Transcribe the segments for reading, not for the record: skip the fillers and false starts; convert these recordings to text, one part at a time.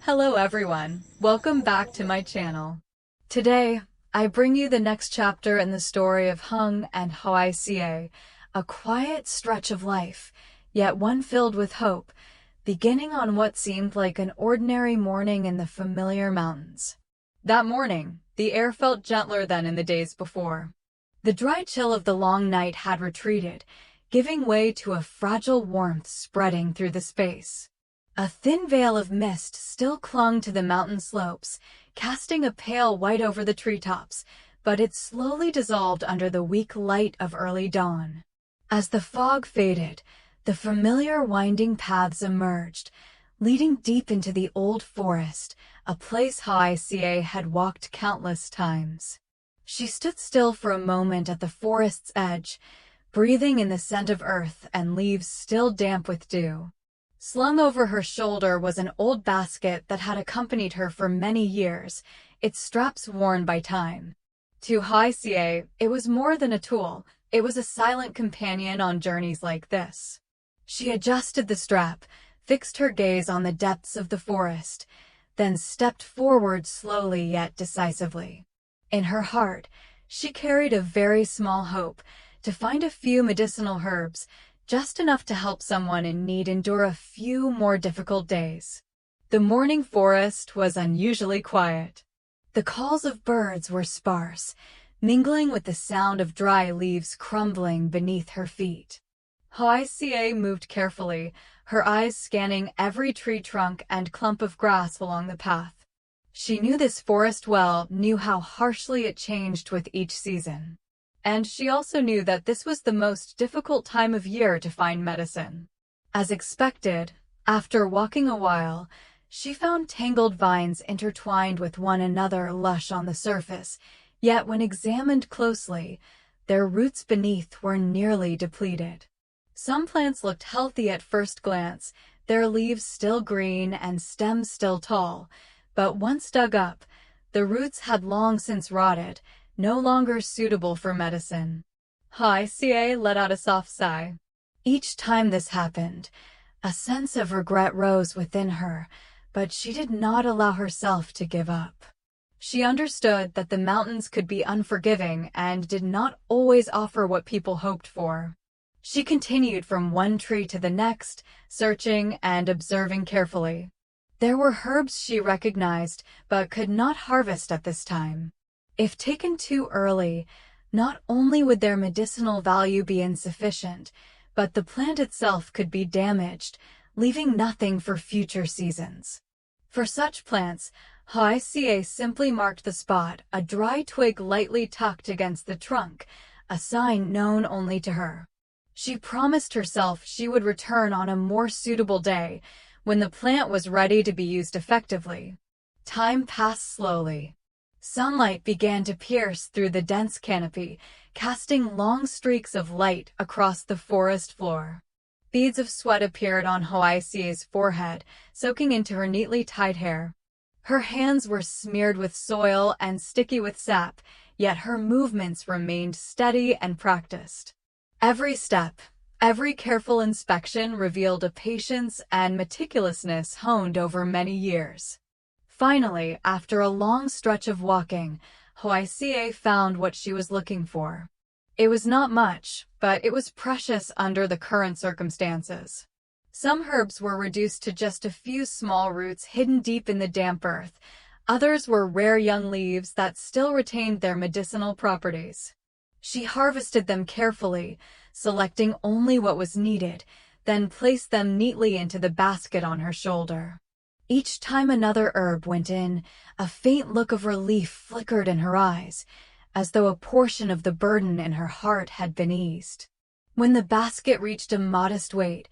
Hello everyone, welcome back to my channel. Today, I bring you the next chapter in the story of Hùng and Hoài Ca, a quiet stretch of life, yet one filled with hope, beginning on what seemed like an ordinary morning in the familiar mountains. That morning, the air felt gentler than in the days before. The dry chill of the long night had retreated, giving way to a fragile warmth spreading through the space. A thin veil of mist still clung to the mountain slopes, casting a pale white over the treetops, but it slowly dissolved under the weak light of early dawn. As the fog faded, the familiar winding paths emerged, leading deep into the old forest, a place Hoài Ca had walked countless times. She stood still for a moment at the forest's edge, breathing in the scent of earth and leaves still damp with dew. Slung over her shoulder was an old basket that had accompanied her for many years, its straps worn by time. To Hoài Ca, it was more than a tool, it was a silent companion on journeys like this. She adjusted the strap, fixed her gaze on the depths of the forest, then stepped forward slowly yet decisively. In her heart, she carried a very small hope, to find a few medicinal herbs, just enough to help someone in need endure a few more difficult days. The morning forest was unusually quiet. The calls of birds were sparse, mingling with the sound of dry leaves crumbling beneath her feet. Hoài Ca moved carefully, her eyes scanning every tree trunk and clump of grass along the path. She knew this forest well, knew how harshly it changed with each season. And she also knew that this was the most difficult time of year to find medicine. As expected, after walking a while, she found tangled vines intertwined with one another lush on the surface, yet when examined closely, their roots beneath were nearly depleted. Some plants looked healthy at first glance, their leaves still green and stems still tall, but once dug up, the roots had long since rotted, no longer suitable for medicine. Hoài Ca let out a soft sigh. Each time this happened, a sense of regret rose within her, but she did not allow herself to give up. She understood that the mountains could be unforgiving and did not always offer what people hoped for. She continued from one tree to the next, searching and observing carefully. There were herbs she recognized, but could not harvest at this time. If taken too early, not only would their medicinal value be insufficient, but the plant itself could be damaged, leaving nothing for future seasons. For such plants, Hoài Ca simply marked the spot, a dry twig lightly tucked against the trunk, a sign known only to her. She promised herself she would return on a more suitable day, when the plant was ready to be used effectively. Time passed slowly. Sunlight began to pierce through the dense canopy, casting long streaks of light across the forest floor. Beads of sweat appeared on Hoài Ca's forehead, soaking into her neatly tied hair. Her hands were smeared with soil and sticky with sap, yet her movements remained steady and practiced. Every step, every careful inspection revealed a patience and meticulousness honed over many years. Finally, after a long stretch of walking, Hoài Ca found what she was looking for. It was not much, but it was precious under the current circumstances. Some herbs were reduced to just a few small roots hidden deep in the damp earth. Others were rare young leaves that still retained their medicinal properties. She harvested them carefully, selecting only what was needed, then placed them neatly into the basket on her shoulder. Each time another herb went in, a faint look of relief flickered in her eyes, as though a portion of the burden in her heart had been eased. When the basket reached a modest weight,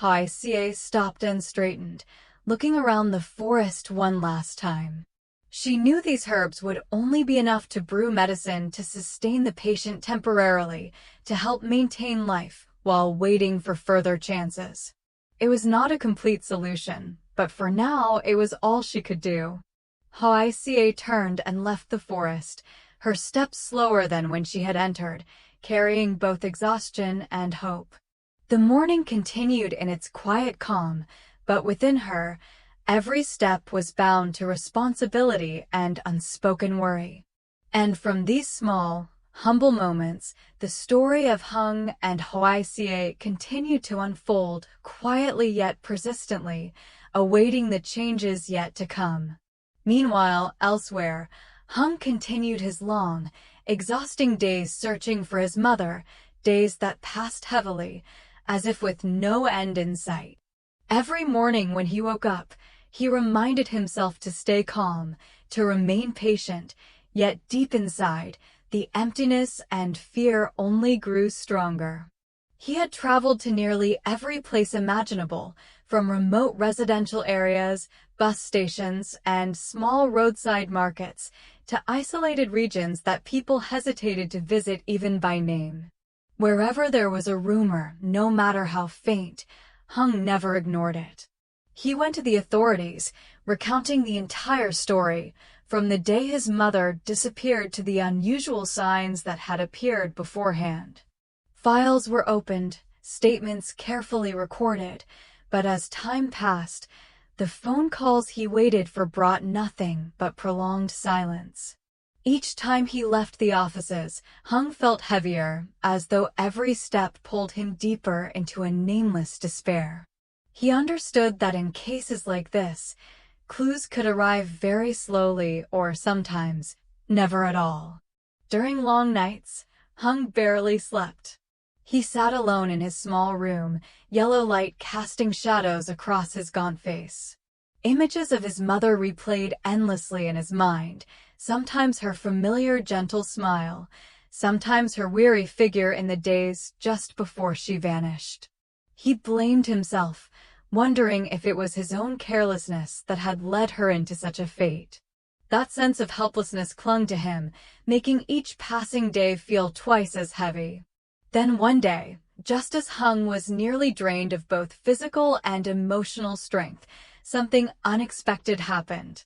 Hoài Ca stopped and straightened, looking around the forest one last time. She knew these herbs would only be enough to brew medicine to sustain the patient temporarily, to help maintain life, while waiting for further chances. It was not a complete solution, but for now it was all she could do. Hoài Ca turned and left the forest, her steps slower than when she had entered, carrying both exhaustion and hope. The morning continued in its quiet calm, but within her, Every step was bound to responsibility and unspoken worry. And from these small, humble moments, the story of Hùng and Hoài Ca continued to unfold, quietly yet persistently, awaiting the changes yet to come. Meanwhile, elsewhere, Hùng continued his long, exhausting days searching for his mother, days that passed heavily, as if with no end in sight. Every morning when he woke up, he reminded himself to stay calm, to remain patient, yet deep inside, the emptiness and fear only grew stronger. He had traveled to nearly every place imaginable, from remote residential areas, bus stations, and small roadside markets, to isolated regions that people hesitated to visit even by name. Wherever there was a rumor, no matter how faint, Hùng never ignored it. He went to the authorities, recounting the entire story, from the day his mother disappeared to the unusual signs that had appeared beforehand. Files were opened, statements carefully recorded, but as time passed, the phone calls he waited for brought nothing but prolonged silence. Each time he left the offices, Hùng felt heavier, as though every step pulled him deeper into a nameless despair. He understood that in cases like this, clues could arrive very slowly or sometimes never at all. During long nights, Hùng barely slept. He sat alone in his small room, yellow light casting shadows across his gaunt face. Images of his mother replayed endlessly in his mind, sometimes her familiar gentle smile, sometimes her weary figure in the days just before she vanished. He blamed himself, wondering if it was his own carelessness that had led her into such a fate. That sense of helplessness clung to him, making each passing day feel twice as heavy. Then one day, just as Hùng was nearly drained of both physical and emotional strength, something unexpected happened.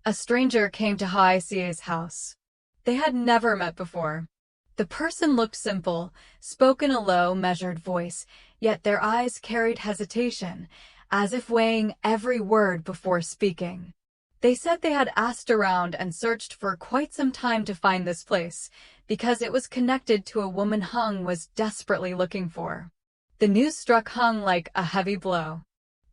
A stranger came to Hoài Ca's house. They had never met before. The person looked simple, spoke in a low, measured voice, yet their eyes carried hesitation, as if weighing every word before speaking. They said they had asked around and searched for quite some time to find this place, because it was connected to a woman Hùng was desperately looking for. The news struck Hùng like a heavy blow.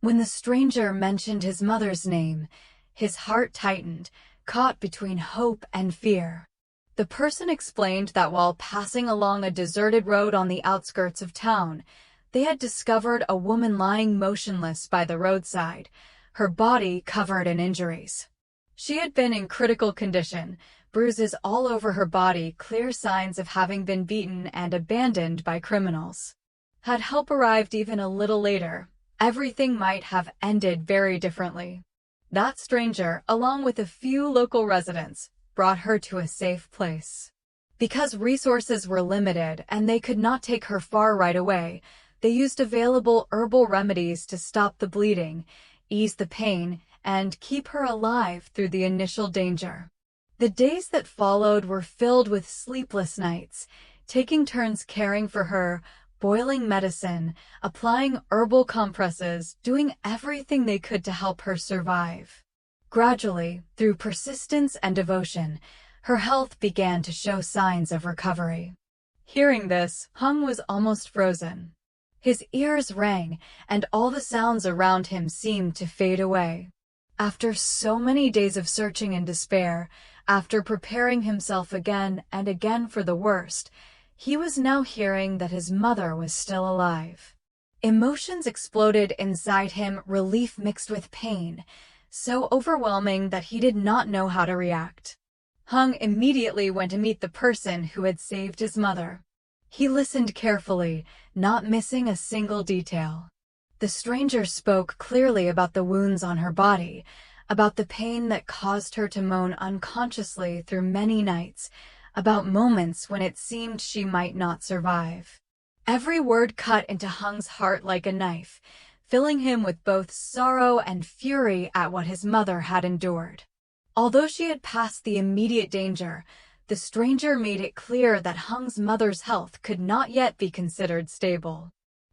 When the stranger mentioned his mother's name, his heart tightened, caught between hope and fear. The person explained that while passing along a deserted road on the outskirts of town, they had discovered a woman lying motionless by the roadside, her body covered in injuries. She had been in critical condition, bruises all over her body, clear signs of having been beaten and abandoned by criminals. Had help arrived even a little later, everything might have ended very differently. That stranger, along with a few local residents, brought her to a safe place. Because resources were limited and they could not take her far right away, they used available herbal remedies to stop the bleeding, ease the pain, and keep her alive through the initial danger. The days that followed were filled with sleepless nights, taking turns caring for her, boiling medicine, applying herbal compresses, doing everything they could to help her survive. Gradually, through persistence and devotion, her health began to show signs of recovery. Hearing this, Hùng was almost frozen. His ears rang, and all the sounds around him seemed to fade away. After so many days of searching and despair, after preparing himself again and again for the worst, he was now hearing that his mother was still alive. Emotions exploded inside him, relief mixed with pain, so overwhelming that he did not know how to react. Hùng immediately went to meet the person who had saved his mother. He listened carefully, not missing a single detail. The stranger spoke clearly about the wounds on her body, about the pain that caused her to moan unconsciously through many nights, about moments when it seemed she might not survive. Every word cut into Hung's heart like a knife, filling him with both sorrow and fury at what his mother had endured. Although she had passed the immediate danger, the stranger made it clear that Hung's mother's health could not yet be considered stable.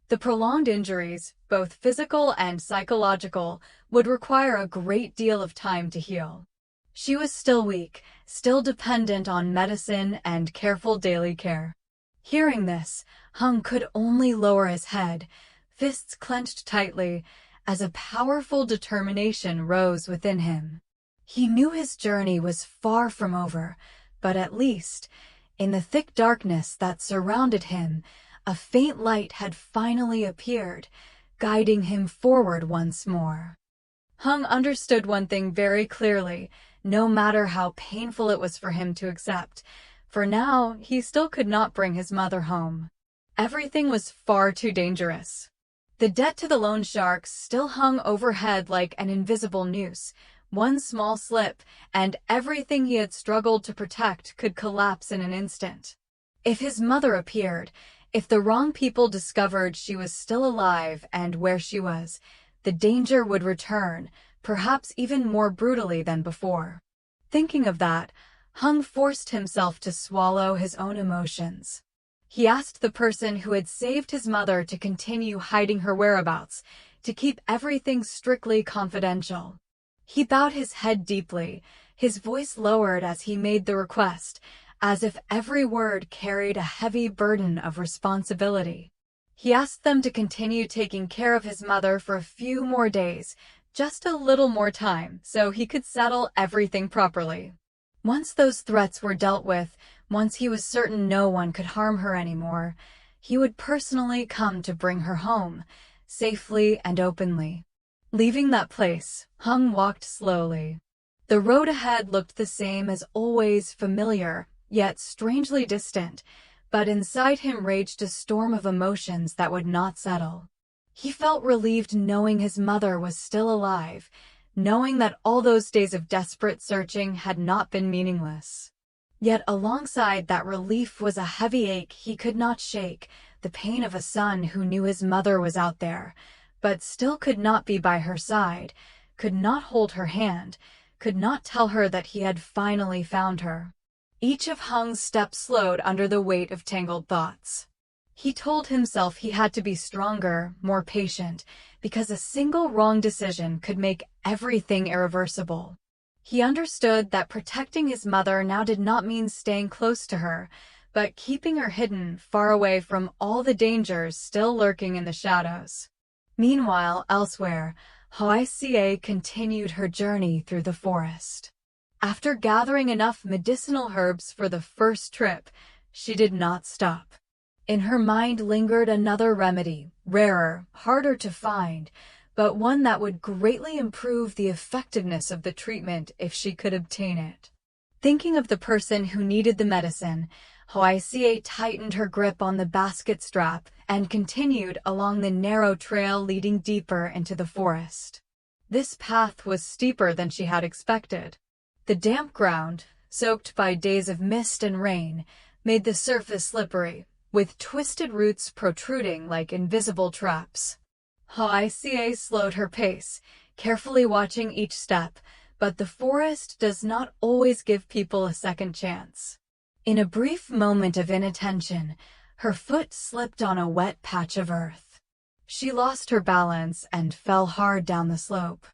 The prolonged injuries, both physical and psychological, would require a great deal of time to heal. She was still weak, still dependent on medicine and careful daily care. Hearing this, Hùng could only lower his head, fists clenched tightly, as a powerful determination rose within him. He knew his journey was far from over, but at least, in the thick darkness that surrounded him, a faint light had finally appeared, guiding him forward once more. Hùng understood one thing very clearly, no matter how painful it was for him to accept. For now, he still could not bring his mother home. Everything was far too dangerous. The debt to the loan sharks still hung overhead like an invisible noose. One small slip, and everything he had struggled to protect could collapse in an instant. If his mother appeared, if the wrong people discovered she was still alive and where she was, the danger would return, perhaps even more brutally than before. Thinking of that, Hùng forced himself to swallow his own emotions. He asked the person who had saved his mother to continue hiding her whereabouts, to keep everything strictly confidential. He bowed his head deeply, his voice lowered as he made the request, as if every word carried a heavy burden of responsibility. He asked them to continue taking care of his mother for a few more days, just a little more time, so he could settle everything properly. Once those threats were dealt with, once he was certain no one could harm her anymore, he would personally come to bring her home, safely and openly. Leaving that place, Hùng walked slowly. The road ahead looked the same as always, familiar, yet strangely distant, but inside him raged a storm of emotions that would not settle. He felt relieved knowing his mother was still alive, knowing that all those days of desperate searching had not been meaningless. Yet alongside that relief was a heavy ache he could not shake, the pain of a son who knew his mother was out there, but still could not be by her side, could not hold her hand, could not tell her that he had finally found her. Each of Hung's steps slowed under the weight of tangled thoughts. He told himself he had to be stronger, more patient, because a single wrong decision could make everything irreversible. He understood that protecting his mother now did not mean staying close to her, but keeping her hidden, far away from all the dangers still lurking in the shadows. Meanwhile, elsewhere, Hoai Ca continued her journey through the forest. After gathering enough medicinal herbs for the first trip, she did not stop. In her mind lingered another remedy, rarer, harder to find, but one that would greatly improve the effectiveness of the treatment if she could obtain it. Thinking of the person who needed the medicine, Hoai Ca tightened her grip on the basket strap and continued along the narrow trail leading deeper into the forest. This path was steeper than she had expected. The damp ground, soaked by days of mist and rain, made the surface slippery, with twisted roots protruding like invisible traps. Hoai Ca slowed her pace, carefully watching each step, but the forest does not always give people a second chance. In a brief moment of inattention, her foot slipped on a wet patch of earth. She lost her balance and fell hard down the slope.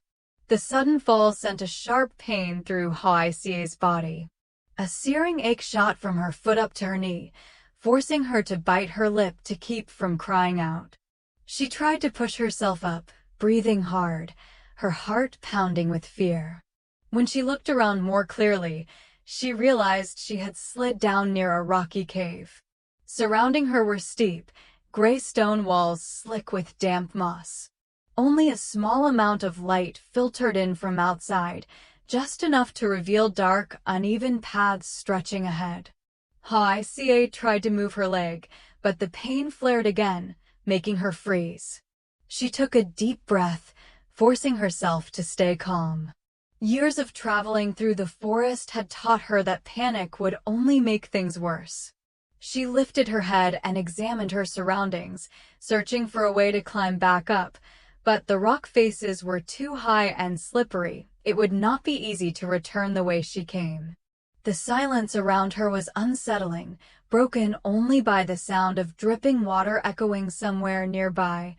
The sudden fall sent a sharp pain through Hoai Ca's body. A searing ache shot from her foot up to her knee, forcing her to bite her lip to keep from crying out. She tried to push herself up, breathing hard, her heart pounding with fear. When she looked around more clearly, she realized she had slid down near a rocky cave. Surrounding her were steep, gray stone walls slick with damp moss. Only a small amount of light filtered in from outside, just enough to reveal dark, uneven paths stretching ahead. Hoai Ca tried to move her leg, but the pain flared again, making her freeze. She took a deep breath, forcing herself to stay calm. Years of traveling through the forest had taught her that panic would only make things worse. She lifted her head and examined her surroundings, searching for a way to climb back up, but the rock faces were too high and slippery. It would not be easy to return the way she came. The silence around her was unsettling, broken only by the sound of dripping water echoing somewhere nearby,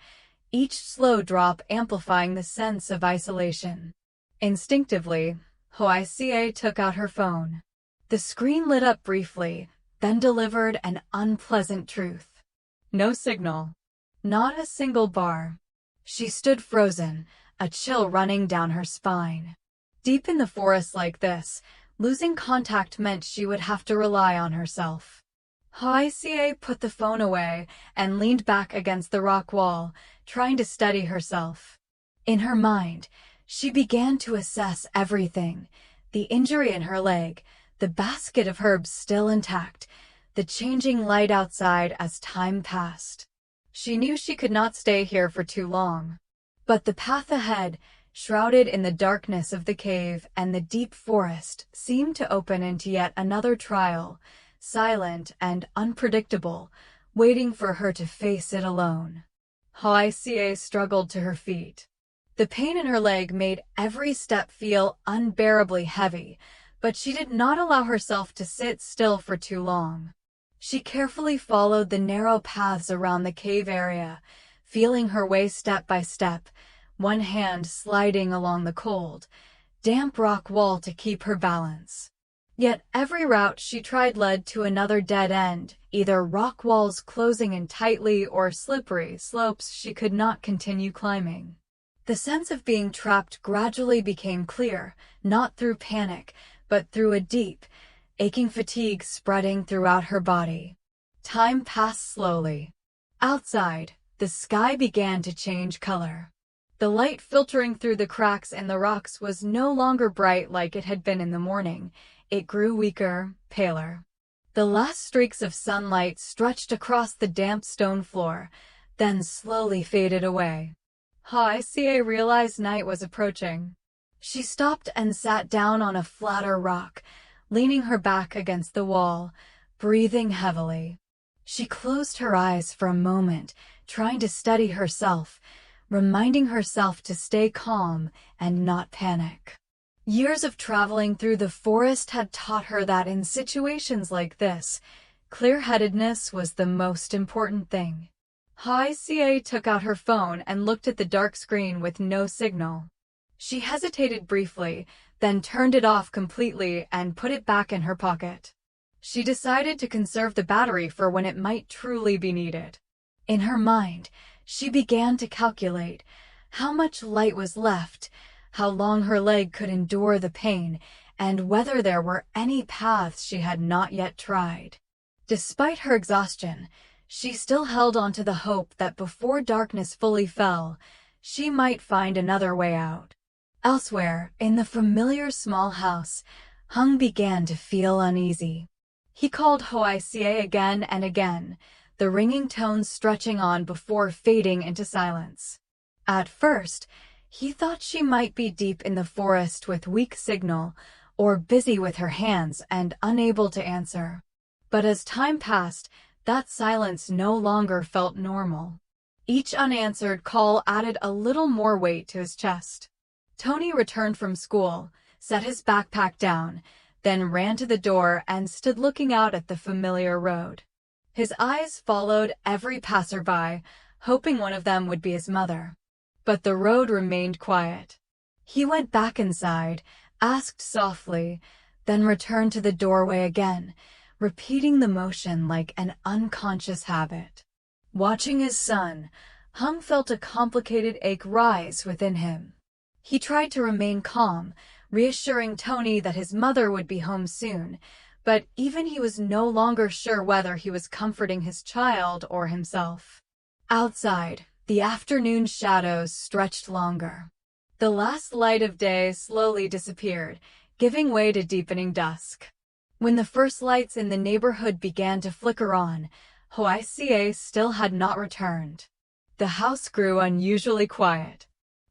each slow drop amplifying the sense of isolation. Instinctively, Hoai Ca took out her phone. The screen lit up briefly, then delivered an unpleasant truth. No signal. Not a single bar. She stood frozen, a chill running down her spine. Deep in the forest like this, losing contact meant she would have to rely on herself. Hoai Ca put the phone away and leaned back against the rock wall, trying to steady herself. In her mind, she began to assess everything: the injury in her leg, the basket of herbs still intact, the changing light outside as time passed. She knew she could not stay here for too long. But the path ahead, shrouded in the darkness of the cave and the deep forest, seemed to open into yet another trial, silent and unpredictable, waiting for her to face it alone. Hoai Ca struggled to her feet. The pain in her leg made every step feel unbearably heavy, but she did not allow herself to sit still for too long. She carefully followed the narrow paths around the cave area, feeling her way step by step, one hand sliding along the cold, damp rock wall to keep her balance. Yet every route she tried led to another dead end, either rock walls closing in tightly or slippery slopes she could not continue climbing. The sense of being trapped gradually became clear, not through panic, but through a deep, aching fatigue spreading throughout her body. Time passed slowly. Outside, the sky began to change color. The light filtering through the cracks in the rocks was no longer bright like it had been in the morning. It grew weaker, paler. The last streaks of sunlight stretched across the damp stone floor, then slowly faded away. Hoai Ca realized night was approaching. She stopped and sat down on a flatter rock, leaning her back against the wall, breathing heavily. She closed her eyes for a moment, trying to steady herself, reminding herself to stay calm and not panic. Years of traveling through the forest had taught her that in situations like this, clear-headedness was the most important thing. Hoai Ca took out her phone and looked at the dark screen with no signal. She hesitated briefly, then turned it off completely and put it back in her pocket. She decided to conserve the battery for when it might truly be needed. In her mind, she began to calculate how much light was left, how long her leg could endure the pain, and whether there were any paths she had not yet tried. Despite her exhaustion, she still held on to the hope that before darkness fully fell, she might find another way out. Elsewhere, in the familiar small house, Hùng began to feel uneasy. He called Hoai Ca again and again, the ringing tones stretching on before fading into silence. At first, he thought she might be deep in the forest with weak signal, or busy with her hands and unable to answer. But as time passed, that silence no longer felt normal. Each unanswered call added a little more weight to his chest. Tony returned from school, set his backpack down, then ran to the door and stood looking out at the familiar road. His eyes followed every passerby, hoping one of them would be his mother. But the road remained quiet. He went back inside, asked softly, then returned to the doorway again, repeating the motion like an unconscious habit. Watching his son, Hùng felt a complicated ache rise within him. He tried to remain calm, reassuring Tony that his mother would be home soon, but even he was no longer sure whether he was comforting his child or himself. Outside, the afternoon shadows stretched longer. The last light of day slowly disappeared, giving way to deepening dusk. When the first lights in the neighborhood began to flicker on, Hoai Ca still had not returned. The house grew unusually quiet.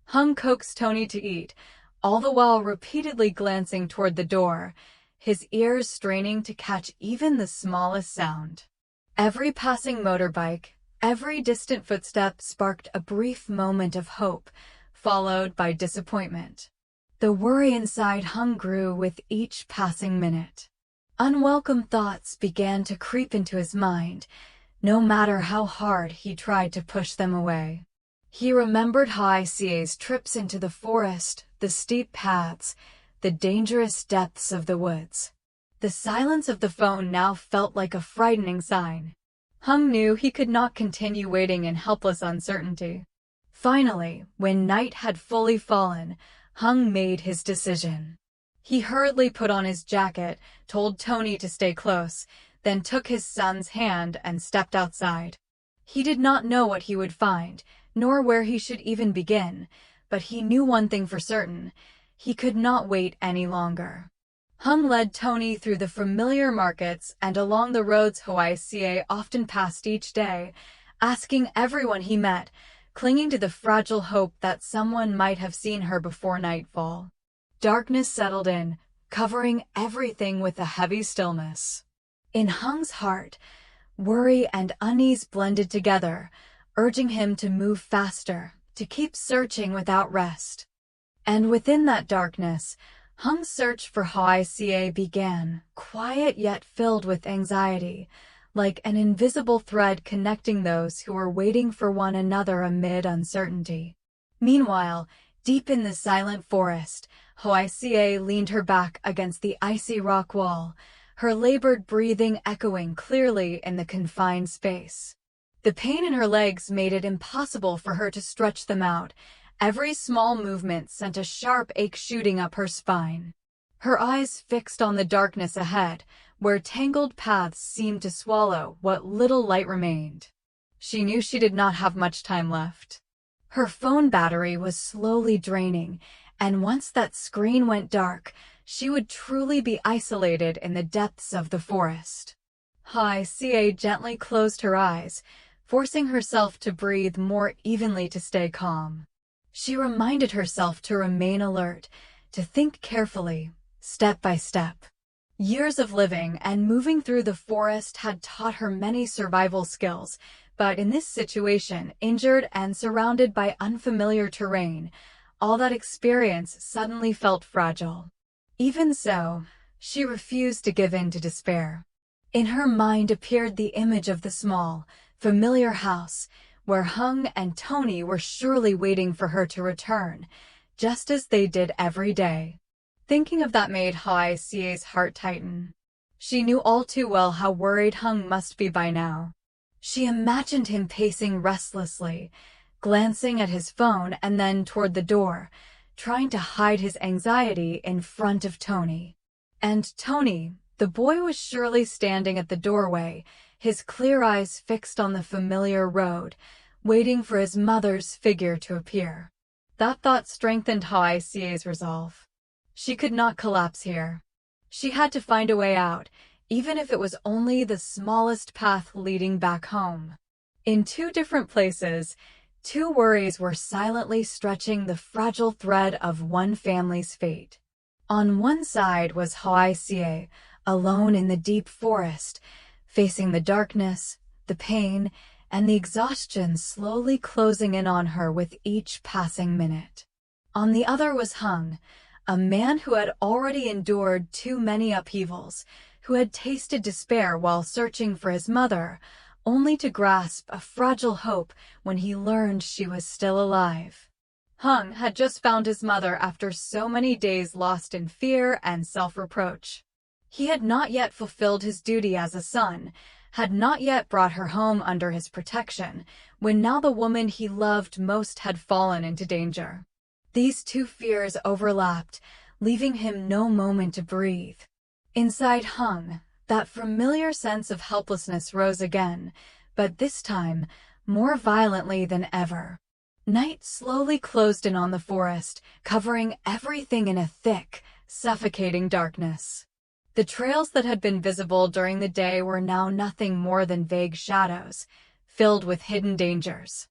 Hùng coaxed Tony to eat, all the while repeatedly glancing toward the door, his ears straining to catch even the smallest sound. Every passing motorbike, every distant footstep sparked a brief moment of hope, followed by disappointment. The worry inside Hùng grew with each passing minute. Unwelcome thoughts began to creep into his mind, no matter how hard he tried to push them away. He remembered Hoai Ca's trips into the forest, the steep paths, the dangerous depths of the woods. The silence of the phone now felt like a frightening sign. Hung knew he could not continue waiting in helpless uncertainty. Finally, when night had fully fallen, Hung made his decision. He hurriedly put on his jacket, told Tony to stay close, then took his son's hand and stepped outside. He did not know what he would find, nor where he should even begin, but he knew one thing for certain: he could not wait any longer. Hung led Tony through the familiar markets and along the roads Hoai Ca often passed each day, asking everyone he met, clinging to the fragile hope that someone might have seen her before nightfall. Darkness settled in, covering everything with a heavy stillness. In Hung's heart, worry and unease blended together, urging him to move faster, to keep searching without rest. And within that darkness, Hung's search for Hoai Ca began, quiet yet filled with anxiety, like an invisible thread connecting those who were waiting for one another amid uncertainty. Meanwhile, deep in the silent forest, Hoai Ca leaned her back against the icy rock wall, her labored breathing echoing clearly in the confined space. The pain in her legs made it impossible for her to stretch them out. Every small movement sent a sharp ache shooting up her spine. Her eyes fixed on the darkness ahead, where tangled paths seemed to swallow what little light remained. She knew she did not have much time left. Her phone battery was slowly draining, and once that screen went dark, she would truly be isolated in the depths of the forest. Hoai Ca gently closed her eyes, forcing herself to breathe more evenly to stay calm. She reminded herself to remain alert, to think carefully, step by step. Years of living and moving through the forest had taught her many survival skills, but in this situation, injured and surrounded by unfamiliar terrain, all that experience suddenly felt fragile. Even so, she refused to give in to despair. In her mind appeared the image of the small, familiar house, where Hung and Tony were surely waiting for her to return, just as they did every day. Thinking of that made Hoai Ca's heart tighten. She knew all too well how worried Hung must be by now. She imagined him pacing restlessly, glancing at his phone and then toward the door, trying to hide his anxiety in front of Tony. And Tony, the boy, was surely standing at the doorway, his clear eyes fixed on the familiar road, waiting for his mother's figure to appear. That thought strengthened Hoai Ca's resolve. She could not collapse here. She had to find a way out, even if it was only the smallest path leading back home. In two different places, two worries were silently stretching the fragile thread of one family's fate. On one side was Hoai Ca, alone in the deep forest, facing the darkness, the pain, and the exhaustion slowly closing in on her with each passing minute. On the other was Hung, a man who had already endured too many upheavals, who had tasted despair while searching for his mother, only to grasp a fragile hope when he learned she was still alive. Hung had just found his mother after so many days lost in fear and self-reproach. He had not yet fulfilled his duty as a son, had not yet brought her home under his protection, when now the woman he loved most had fallen into danger. These two fears overlapped, leaving him no moment to breathe. Inside Hung, that familiar sense of helplessness rose again, but this time more violently than ever. Night slowly closed in on the forest, covering everything in a thick, suffocating darkness. The trails that had been visible during the day were now nothing more than vague shadows, filled with hidden dangers.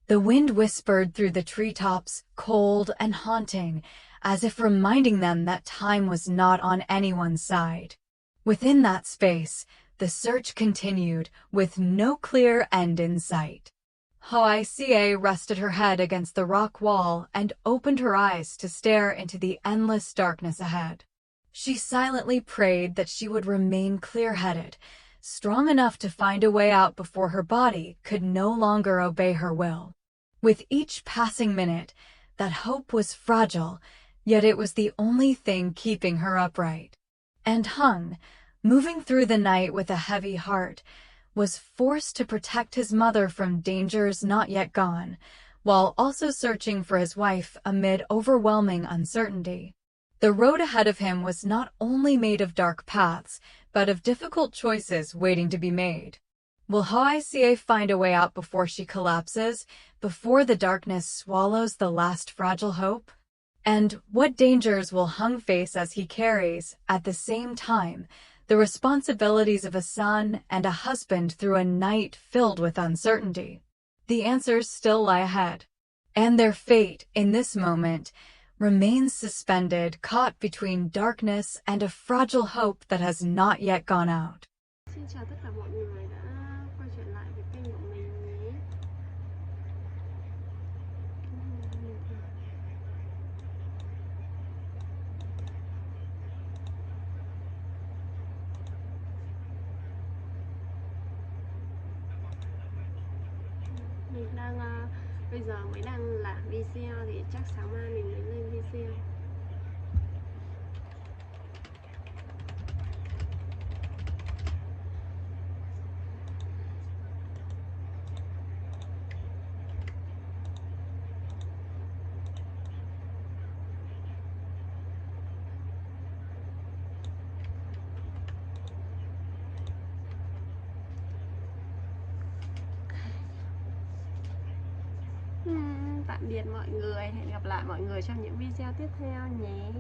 The wind whispered through the treetops, cold and haunting, as if reminding them that time was not on anyone's side. Within that space, the search continued, with no clear end in sight. Hoai Ca rested her head against the rock wall and opened her eyes to stare into the endless darkness ahead. She silently prayed that she would remain clear-headed, strong enough to find a way out before her body could no longer obey her will. With each passing minute, that hope was fragile, yet it was the only thing keeping her upright. And Hung, moving through the night with a heavy heart, was forced to protect his mother from dangers not yet gone, while also searching for his wife amid overwhelming uncertainty. The road ahead of him was not only made of dark paths, but of difficult choices waiting to be made. Will Hoai Ca find a way out before she collapses, before the darkness swallows the last fragile hope? And what dangers will Hung face as he carries, at the same time, the responsibilities of a son and a husband through a night filled with uncertainty? The answers still lie ahead. And their fate, in this moment, remains suspended, caught between darkness and a fragile hope that has not yet gone out. Xin chào tất cả mọi người đã quay trở lại với kênh của mình nhé. Mình đang bây giờ mới đang làm video thì chắc sáng mai mình mới lên video. Tạm biệt mọi người, hẹn gặp lại mọi người trong những video tiếp theo nhé.